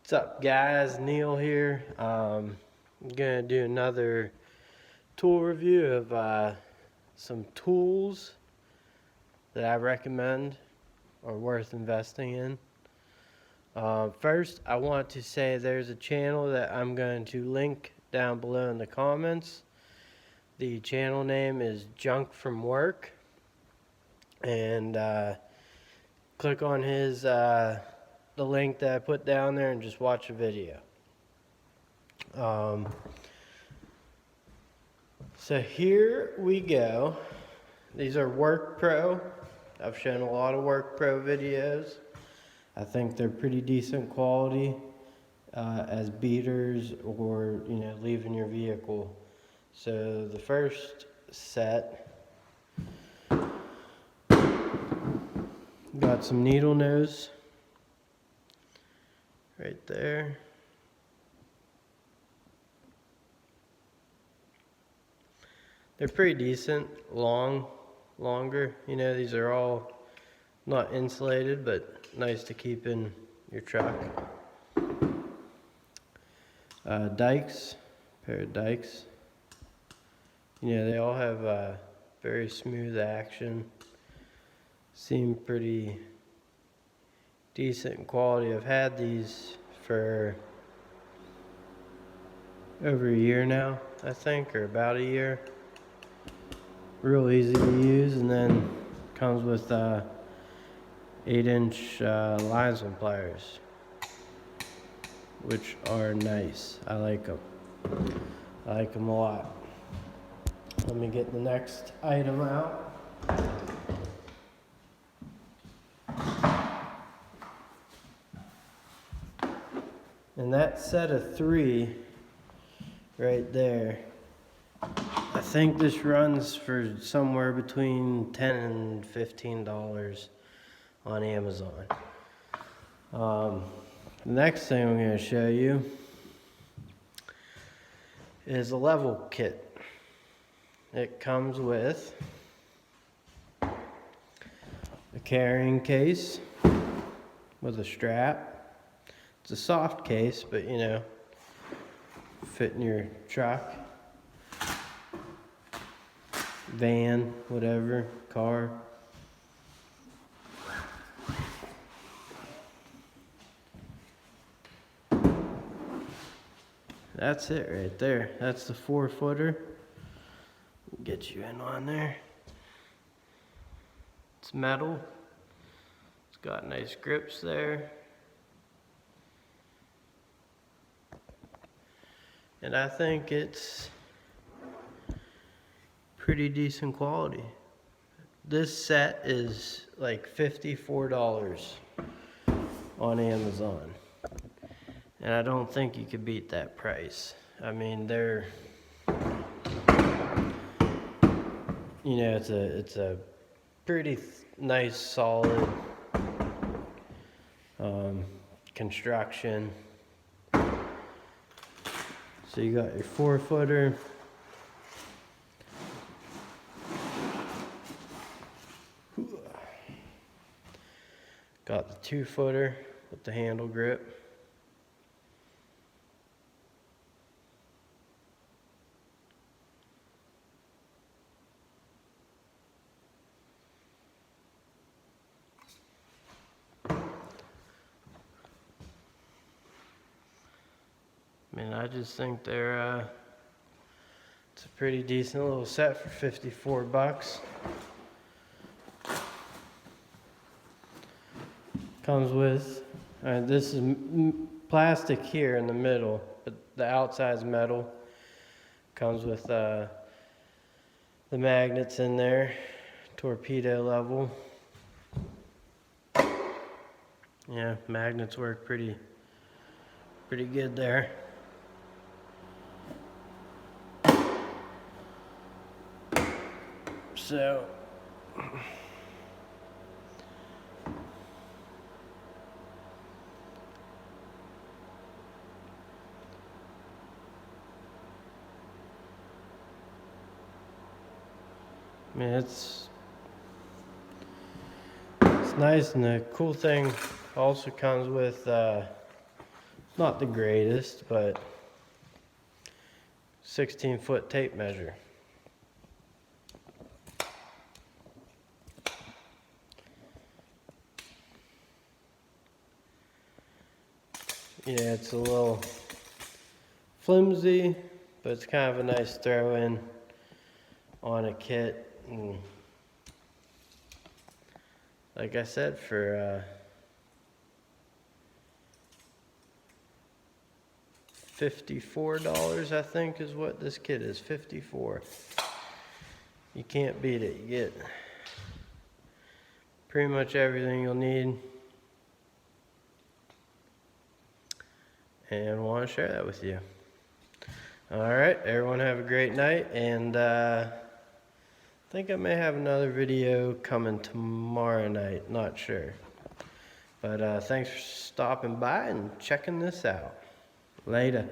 What's up, guys? Neil here. I'm gonna do another tool review of some tools that I recommend are worth investing in. First, I want to say there's a channel that I'm going to link down below in the comments. The channel name is Junk from Work, and click on his the link that I put down there and just watch a video. So here we go. These are Workpro. I've shown a lot of Workpro videos. I think they're pretty decent quality as beaters or leaving your vehicle. So the first set got some needle nose right there. They're pretty decent, longer. These are all not insulated, but nice to keep in your truck. Dikes, pair of dikes. They all have very smooth action. Seem pretty decent quality. I've had these for over a year now, I think, or about a year. Real easy to use, and then comes with 8-inch linesman pliers, which are nice. I like them. I like them a lot. Let me get the next item out. And that set of 3 right there, I think this runs for somewhere between $10 and $15 on Amazon. The next thing I'm going to show you is a level kit. It comes with a carrying case with a strap. It's a soft case, but fit in your truck, van, whatever, car. That's it right there. That's the 4-footer. Get you in on there. It's metal. It's got nice grips there. And I think it's pretty decent quality. This set is like $54 on Amazon. And I don't think you could beat that price. I mean, they're, it's a pretty nice, solid construction. So you got your 4-footer. Got the 2-footer with the handle grip. I just think they're it's a pretty decent little set for $54. Comes with this is plastic here in the middle, but the outside's metal. Comes with the magnets in there, torpedo level. Yeah, magnets work pretty good there. So it's nice, and the cool thing also comes with Not the greatest, but 16-foot tape measure. Yeah, it's a little flimsy, but it's kind of a nice throw-in on a kit. And like I said, for $54, I think is what this kit is. $54. You can't beat it. You get pretty much everything you'll need. And want to share that with you. Alright, everyone have a great night, and I think I may have another video coming tomorrow night, not sure. But thanks for stopping by and checking this out. Later.